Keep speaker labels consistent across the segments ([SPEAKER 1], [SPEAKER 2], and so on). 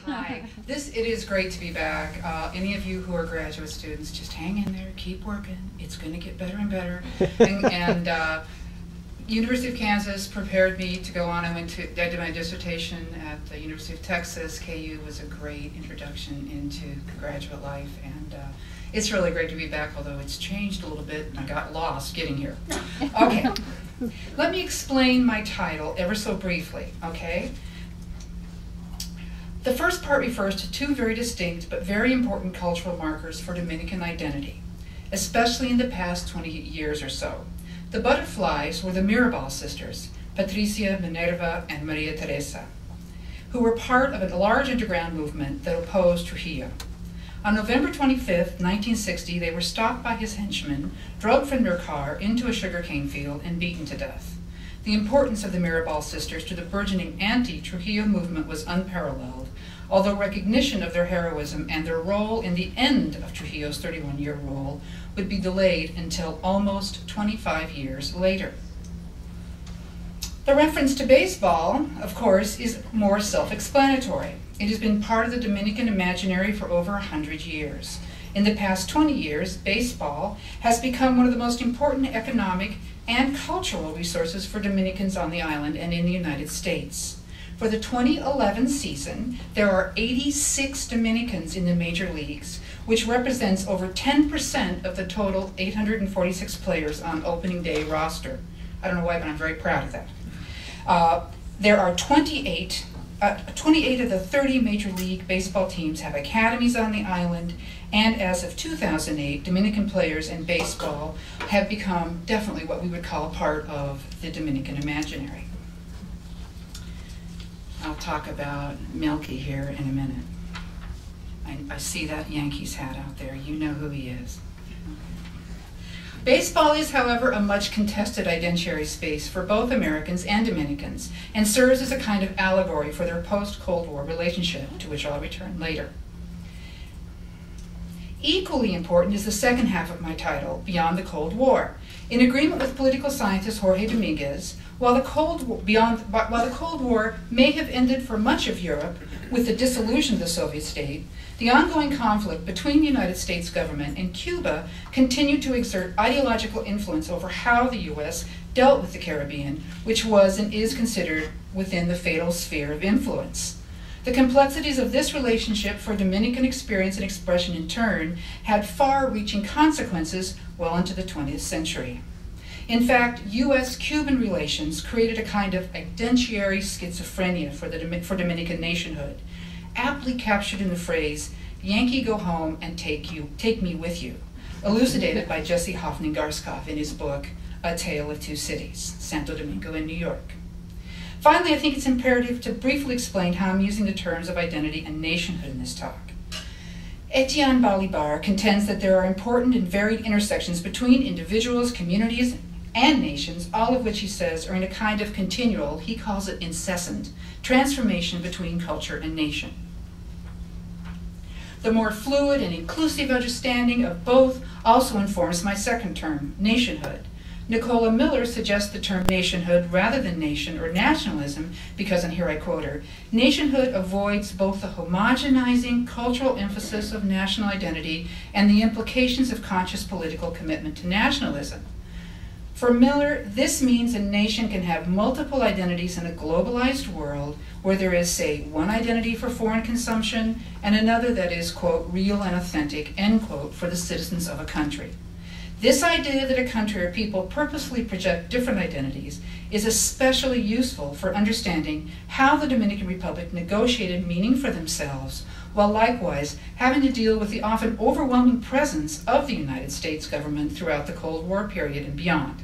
[SPEAKER 1] Hi. It is great to be back. Any of you who are graduate students, just hang in there, keep working. It's going to get better and better. and University of Kansas prepared me to go on. I did my dissertation at the University of Texas. KU was a great introduction into graduate life, and it's really great to be back, although it's changed a little bit and I got lost getting here. Okay, let me explain my title ever so briefly, okay? The first part refers to two very distinct but very important cultural markers for Dominican identity, especially in the past 20 years or so. The butterflies were the Mirabal sisters, Patricia, Minerva, and Maria Teresa, who were part of a large underground movement that opposed Trujillo. On November 25th, 1960, they were stopped by his henchmen, drugged from their car into a sugarcane field, and beaten to death. The importance of the Mirabal sisters to the burgeoning anti-Trujillo movement was unparalleled, although recognition of their heroism and their role in the end of Trujillo's 31-year rule would be delayed until almost 25 years later. The reference to baseball, of course, is more self-explanatory. It has been part of the Dominican imaginary for over 100 years. In the past 20 years, baseball has become one of the most important economic and cultural resources for Dominicans on the island and in the United States. For the 2011 season, there are 86 Dominicans in the major leagues, which represents over 10% of the total 846 players on opening day roster. I don't know why, but I'm very proud of that. There are 28 of the 30 major league baseball teams have academies on the island, and as of 2008, Dominican players in baseball have become definitely what we would call part of the Dominican imaginary. I'll talk about Milky here in a minute. I see that Yankees hat out there. You know who he is. Baseball is, however, a much contested identitary space for both Americans and Dominicans, and serves as a kind of allegory for their post-Cold War relationship, to which I'll return later. Equally important is the second half of my title, Beyond the Cold War. In agreement with political scientist Jorge Dominguez, while the Cold War may have ended for much of Europe with the dissolution of the Soviet state, the ongoing conflict between the United States government and Cuba continued to exert ideological influence over how the U.S. dealt with the Caribbean, which was and is considered within the fatal sphere of influence. The complexities of this relationship for Dominican experience and expression in turn had far-reaching consequences well into the 20th century. In fact, U.S.-Cuban relations created a kind of identitary schizophrenia for Dominican nationhood, aptly captured in the phrase, "Yankee, go home and take me with you," elucidated by Jesse Hoffman-Garskov in his book, A Tale of Two Cities, Santo Domingo and New York. Finally, I think it's imperative to briefly explain how I'm using the terms of identity and nationhood in this talk. Etienne Balibar contends that there are important and varied intersections between individuals, communities, and nations, all of which, he says, are in a kind of continual, he calls it incessant, transformation between culture and nation. The more fluid and inclusive understanding of both also informs my second term, nationhood. Nicola Miller suggests the term nationhood rather than nation or nationalism because, and here I quote her, nationhood avoids both the homogenizing cultural emphasis of national identity and the implications of conscious political commitment to nationalism. For Miller, this means a nation can have multiple identities in a globalized world where there is, say, one identity for foreign consumption and another that is, quote, real and authentic, end quote, for the citizens of a country. This idea that a country or people purposely project different identities is especially useful for understanding how the Dominican Republic negotiated meaning for themselves, while likewise having to deal with the often overwhelming presence of the United States government throughout the Cold War period and beyond.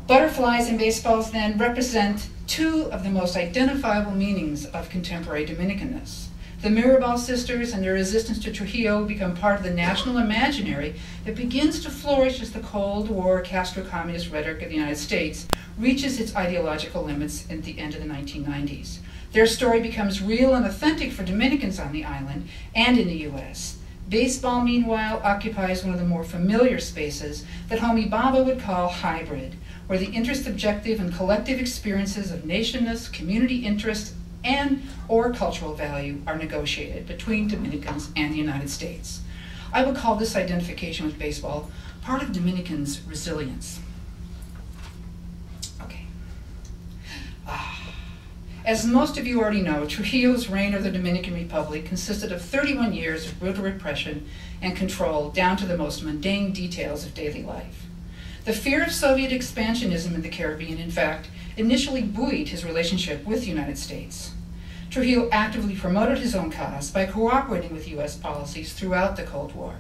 [SPEAKER 1] Butterflies and baseballs then represent two of the most identifiable meanings of contemporary Dominicanness. The Mirabal sisters and their resistance to Trujillo become part of the national imaginary that begins to flourish as the Cold War Castro-communist rhetoric of the United States reaches its ideological limits at the end of the 1990s. Their story becomes real and authentic for Dominicans on the island and in the U.S. Baseball, meanwhile, occupies one of the more familiar spaces that Homie Baba would call hybrid, where the intersubjective and collective experiences of nationness, community interest, and or cultural value are negotiated between Dominicans and the United States. I would call this identification with baseball part of Dominicans' resilience. Okay. As most of you already know, Trujillo's reign of the Dominican Republic consisted of 31 years of brutal repression and control down to the most mundane details of daily life. The fear of Soviet expansionism in the Caribbean, in fact, initially buoyed his relationship with the United States. Trujillo actively promoted his own cause by cooperating with U.S. policies throughout the Cold War.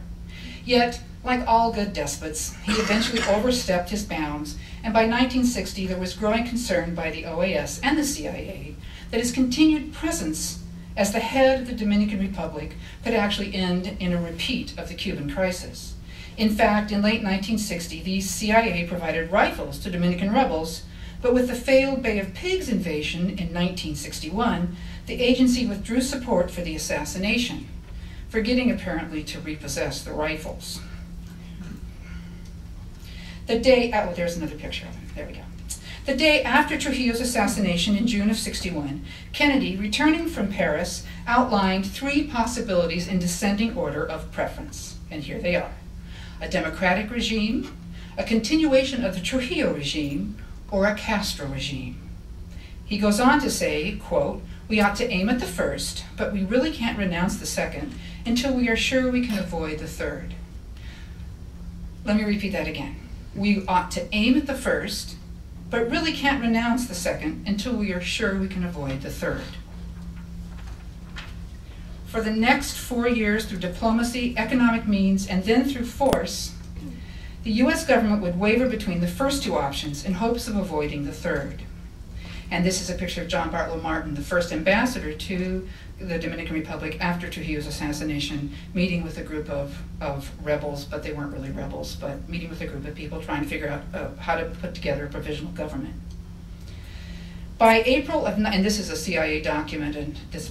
[SPEAKER 1] Yet, like all good despots, he eventually overstepped his bounds, and by 1960 there was growing concern by the OAS and the CIA that his continued presence as the head of the Dominican Republic could actually end in a repeat of the Cuban crisis. In fact, in late 1960, the CIA provided rifles to Dominican rebels, but with the failed Bay of Pigs invasion in 1961, the agency withdrew support for the assassination, forgetting apparently to repossess the rifles. The day, oh, there's another picture of him, there we go. The day after Trujillo's assassination in June of '61, Kennedy, returning from Paris, outlined 3 possibilities in descending order of preference, and here they are: a democratic regime, a continuation of the Trujillo regime, or a Castro regime. He goes on to say, quote, "We ought to aim at the first, but we really can't renounce the second until we are sure we can avoid the third." Let me repeat that again. We ought to aim at the first, but really can't renounce the second until we are sure we can avoid the third. For the next 4 years, through diplomacy, economic means, and then through force, the US government would waver between the first 2 options in hopes of avoiding the third. And this is a picture of John Bartlow Martin, the first ambassador to the Dominican Republic after Trujillo's assassination, meeting with a group of rebels, but they weren't really rebels, but meeting with a group of people trying to figure out how to put together a provisional government. By April of, and this is a CIA document, and this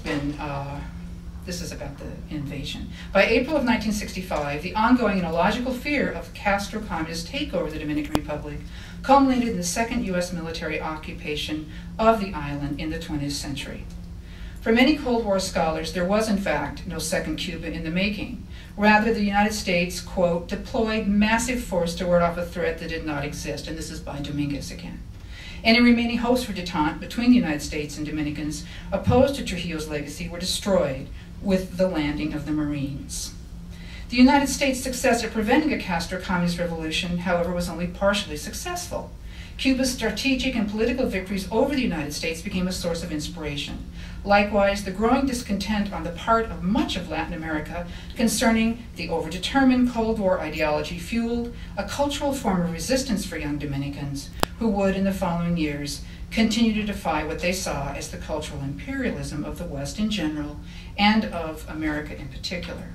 [SPEAKER 1] is about the invasion. By April of 1965, the ongoing and illogical fear of Castro communist takeover of the Dominican Republic culminated in the second US military occupation of the island in the 20th century. For many Cold War scholars, there was in fact no second Cuba in the making. Rather, the United States, quote, deployed massive force to ward off a threat that did not exist, and this is by Dominguez again. Any remaining hopes for detente between the United States and Dominicans opposed to Trujillo's legacy were destroyed with the landing of the Marines. The United States' success at preventing a Castro communist revolution, however, was only partially successful. Cuba's strategic and political victories over the United States became a source of inspiration. Likewise, the growing discontent on the part of much of Latin America concerning the overdetermined Cold War ideology fueled a cultural form of resistance for young Dominicans who would, in the following years, continue to defy what they saw as the cultural imperialism of the West in general and of America in particular.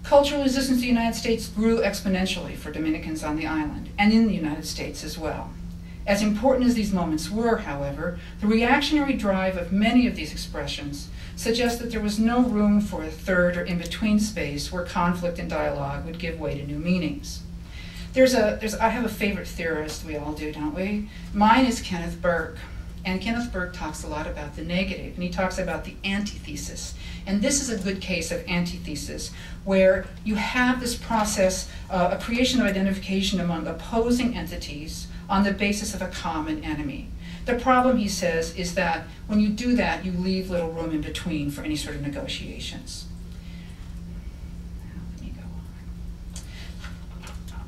[SPEAKER 1] Cultural resistance to the United States grew exponentially for Dominicans on the island, and in the United States as well. As important as these moments were, however, the reactionary drive of many of these expressions suggests that there was no room for a third or in-between space where conflict and dialogue would give way to new meanings. I have a favorite theorist, we all do, don't we? Mine is Kenneth Burke. And Kenneth Burke talks a lot about the negative, and he talks about the antithesis. And this is a good case of antithesis, where you have this process, a creation of identification among opposing entities on the basis of a common enemy. The problem, he says, is that when you do that, you leave little room in between for any sort of negotiations.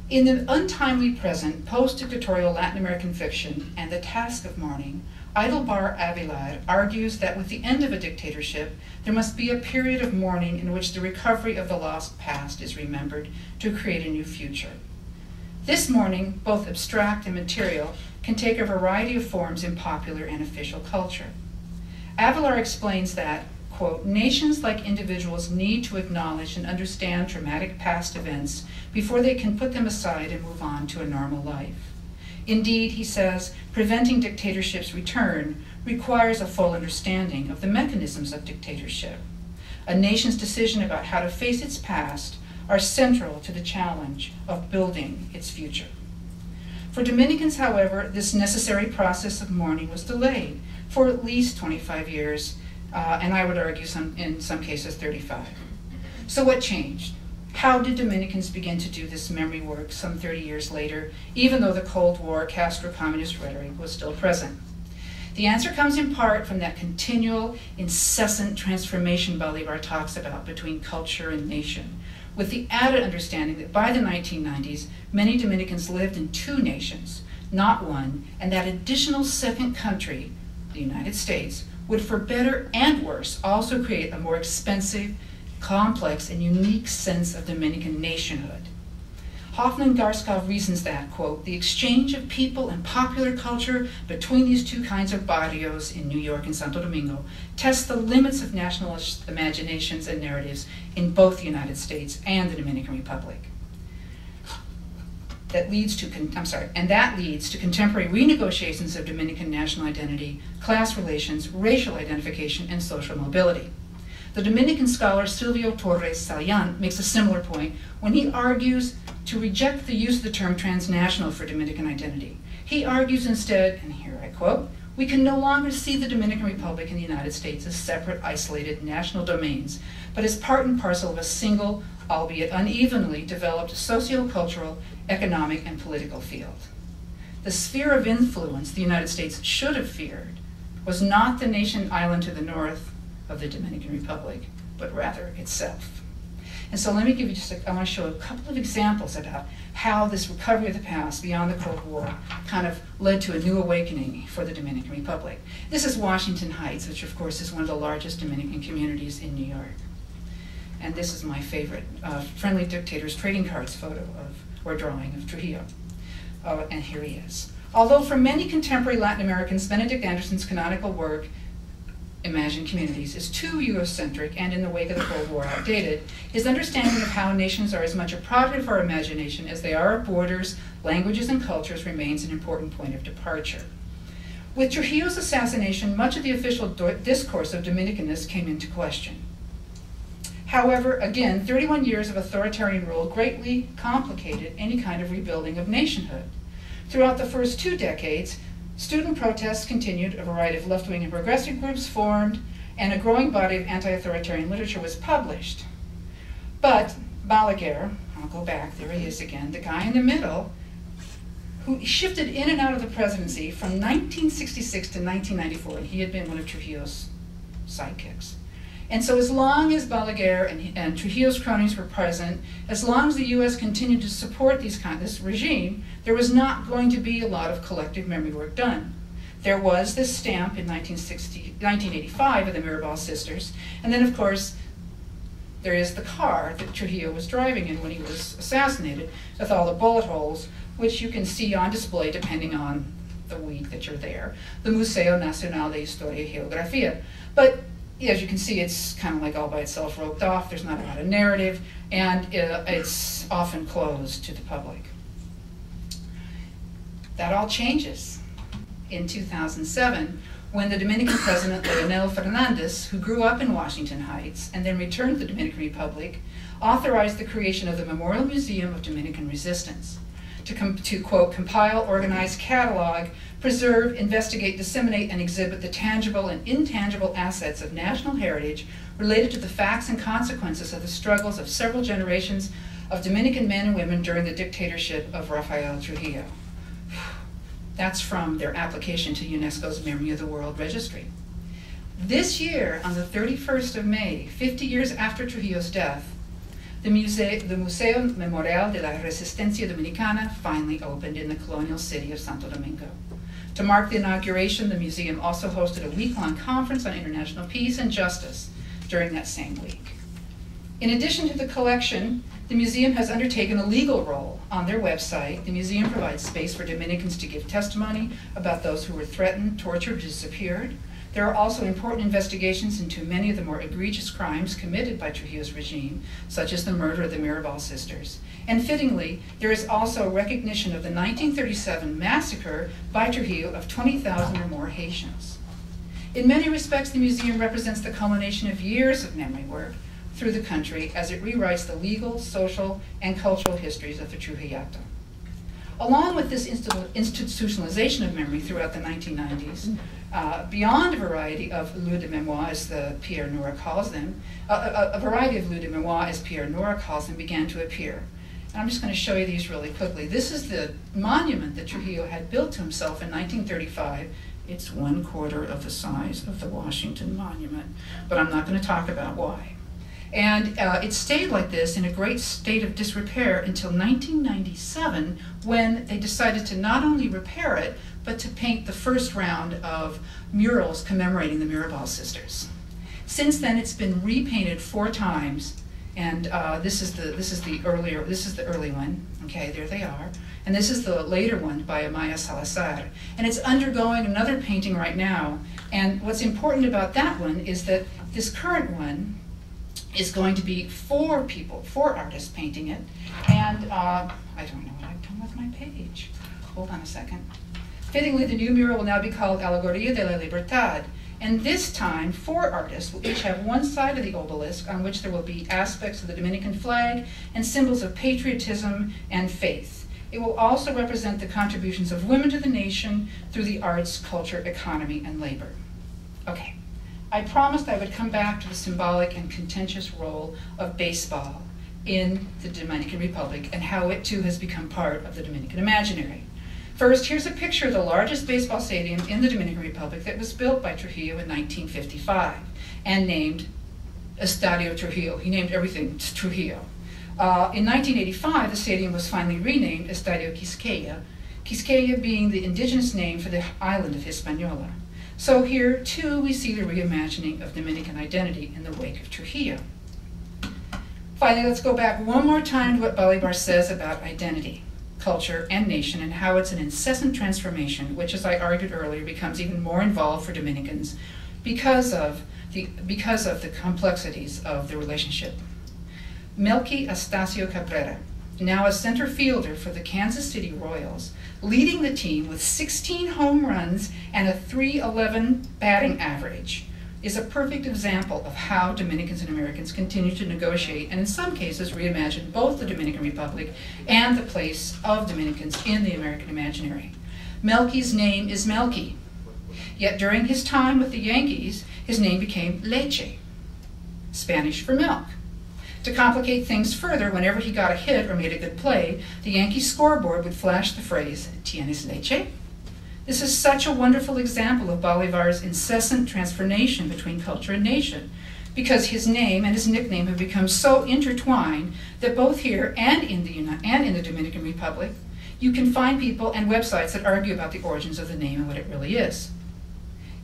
[SPEAKER 1] In the untimely present, post-dictatorial Latin American fiction and The Task of Mourning, Idlebar Avilar argues that with the end of a dictatorship, there must be a period of mourning in which the recovery of the lost past is remembered to create a new future. This mourning, both abstract and material, can take a variety of forms in popular and official culture. Avilar explains that, quote, nations like individuals need to acknowledge and understand traumatic past events before they can put them aside and move on to a normal life. Indeed, he says, preventing dictatorship's return requires a full understanding of the mechanisms of dictatorship. A nation's decision about how to face its past are central to the challenge of building its future. For Dominicans, however, this necessary process of mourning was delayed for at least 25 years, and I would argue in some cases 35. So what changed? How did Dominicans begin to do this memory work some 30 years later, even though the Cold War Castro-communist rhetoric was still present? The answer comes in part from that continual, incessant transformation Balaguer talks about between culture and nation, with the added understanding that by the 1990s, many Dominicans lived in two nations, not one, and that additional second country, the United States, would for better and worse also create a more expensive, complex, and unique sense of Dominican nationhood. Hoffman-Garskov reasons that, quote, the exchange of people and popular culture between these two kinds of barrios in New York and Santo Domingo tests the limits of nationalist imaginations and narratives in both the United States and the Dominican Republic. That leads to contemporary renegotiations of Dominican national identity, class relations, racial identification, and social mobility. The Dominican scholar Silvio Torres Salyan makes a similar point when he argues to reject the use of the term transnational for Dominican identity. He argues instead, and here I quote, we can no longer see the Dominican Republic and the United States as separate, isolated national domains, but as part and parcel of a single, albeit unevenly developed socio-cultural, economic, and political field. The sphere of influence the United States should have feared was not the nation island to the north of the Dominican Republic, but rather itself. And so let me give you I want to show a couple of examples about how this recovery of the past beyond the Cold War kind of led to a new awakening for the Dominican Republic. This is Washington Heights, which of course is one of the largest Dominican communities in New York. And this is my favorite Friendly Dictators trading cards photo or drawing of Trujillo. And here he is. Although for many contemporary Latin Americans, Benedict Anderson's canonical work, Imagined Communities, is too Eurocentric and in the wake of the Cold War outdated, his understanding of how nations are as much a product of our imagination as they are of borders, languages, and cultures remains an important point of departure. With Trujillo's assassination, much of the official discourse of Dominicanness came into question. However, again, 31 years of authoritarian rule greatly complicated any kind of rebuilding of nationhood. Throughout the first 2 decades, student protests continued, a variety of left-wing and progressive groups formed, and a growing body of anti-authoritarian literature was published. But Balaguer, I'll go back, there he is again, the guy in the middle, who shifted in and out of the presidency from 1966 to 1994, and he had been one of Trujillo's sidekicks. And so as long as Balaguer and Trujillo's cronies were present, as long as the US continued to support this regime, there was not going to be a lot of collective memory work done. There was this stamp in 1985 of the Mirabal sisters, and then of course, there is the car that Trujillo was driving in when he was assassinated, with all the bullet holes, which you can see on display depending on the week that you're there, the Museo Nacional de Historia y Geografía. But as you can see, it's kind of like all by itself, roped off. There's not a lot of narrative, and it's often closed to the public. That all changes in 2007 when the Dominican president, Leonel Fernández, who grew up in Washington Heights and then returned to the Dominican Republic, authorized the creation of the Memorial Museum of Dominican Resistance to quote, compile, organize, catalog, preserve, investigate, disseminate, and exhibit the tangible and intangible assets of national heritage related to the facts and consequences of the struggles of several generations of Dominican men and women during the dictatorship of Rafael Trujillo. That's from their application to UNESCO's Memory of the World Registry. This year, on the 31st of May, 50 years after Trujillo's death, the Museo Memorial de la Resistencia Dominicana finally opened in the colonial city of Santo Domingo. To mark the inauguration, the museum also hosted a week-long conference on international peace and justice during that same week. In addition to the collection, the museum has undertaken a legal role. On their website, the museum provides space for Dominicans to give testimony about those who were threatened, tortured, or disappeared. There are also important investigations into many of the more egregious crimes committed by Trujillo's regime, such as the murder of the Mirabal sisters. And fittingly, there is also recognition of the 1937 massacre by Trujillo of 20,000 or more Haitians. In many respects, the museum represents the culmination of years of memory work through the country as it rewrites the legal, social, and cultural histories of the Trujillato. Along with this institutionalization of memory throughout the 1990s, Beyond a variety of lieux de mémoire, as Pierre Nora calls them, a variety of lieux de mémoire, as Pierre Nora calls them, began to appear. And I'm just going to show you these really quickly. This is the monument that Trujillo had built to himself in 1935. It's 1/4 of the size of the Washington Monument, but I'm not going to talk about why. And it stayed like this in a great state of disrepair until 1997, when they decided to not only repair it, but to paint the first round of murals commemorating the Mirabal sisters. Since then, it's been repainted 4 times, and this is the early one. Okay, there they are. And this is the later one by Amaya Salazar. And it's undergoing another painting right now. And what's important about that one is that this current one is going to be 4 people, 4 artists painting it. And I don't know what I've done with my page. Hold on a second. Fittingly, the new mural will now be called Alegoría de la Libertad. And this time, 4 artists will each have one side of the obelisk on which there will be aspects of the Dominican flag and symbols of patriotism and faith. It will also represent the contributions of women to the nation through the arts, culture, economy, and labor. Okay, I promised I would come back to the symbolic and contentious role of baseball in the Dominican Republic and how it too has become part of the Dominican imaginary. First, here's a picture of the largest baseball stadium in the Dominican Republic that was built by Trujillo in 1955 and named Estadio Trujillo. He named everything Trujillo. In 1985, the stadium was finally renamed Estadio Quisqueya, Quisqueya being the indigenous name for the island of Hispaniola. So here, too, we see the reimagining of Dominican identity in the wake of Trujillo. Finally, let's go back one more time to what Balaguer says about identity, culture, and nation, and how it's an incessant transformation, which, as I argued earlier, becomes even more involved for Dominicans because of the complexities of the relationship. Melky Astacio Cabrera, now a center fielder for the Kansas City Royals, leading the team with 16 home runs and a .311 batting average, is a perfect example of how Dominicans and Americans continue to negotiate and in some cases reimagine both the Dominican Republic and the place of Dominicans in the American imaginary. Melky's name is Melky, yet during his time with the Yankees, his name became Leche, Spanish for milk. To complicate things further, whenever he got a hit or made a good play, the Yankee scoreboard would flash the phrase, "Tienes leche?" This is such a wonderful example of Bolivar's incessant transformation between culture and nation, because his name and his nickname have become so intertwined that both here and in the Dominican Republic, you can find people and websites that argue about the origins of the name and what it really is.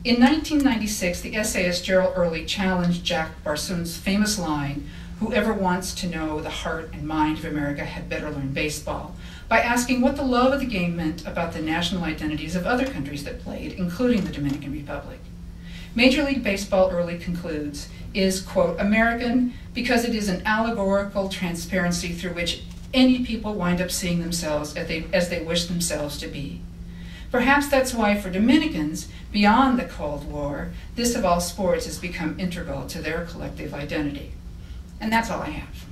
[SPEAKER 1] In 1996, the essayist Gerald Early challenged Jack Barsoom's famous line, "Whoever wants to know the heart and mind of America had better learn baseball," by asking what the love of the game meant about the national identities of other countries that played, including the Dominican Republic. Major League Baseball Early concludes is, quote, "American because it is an allegorical transparency through which any people wind up seeing themselves as they wish themselves to be." Perhaps that's why for Dominicans, beyond the Cold War, this of all sports has become integral to their collective identity. And that's all I have.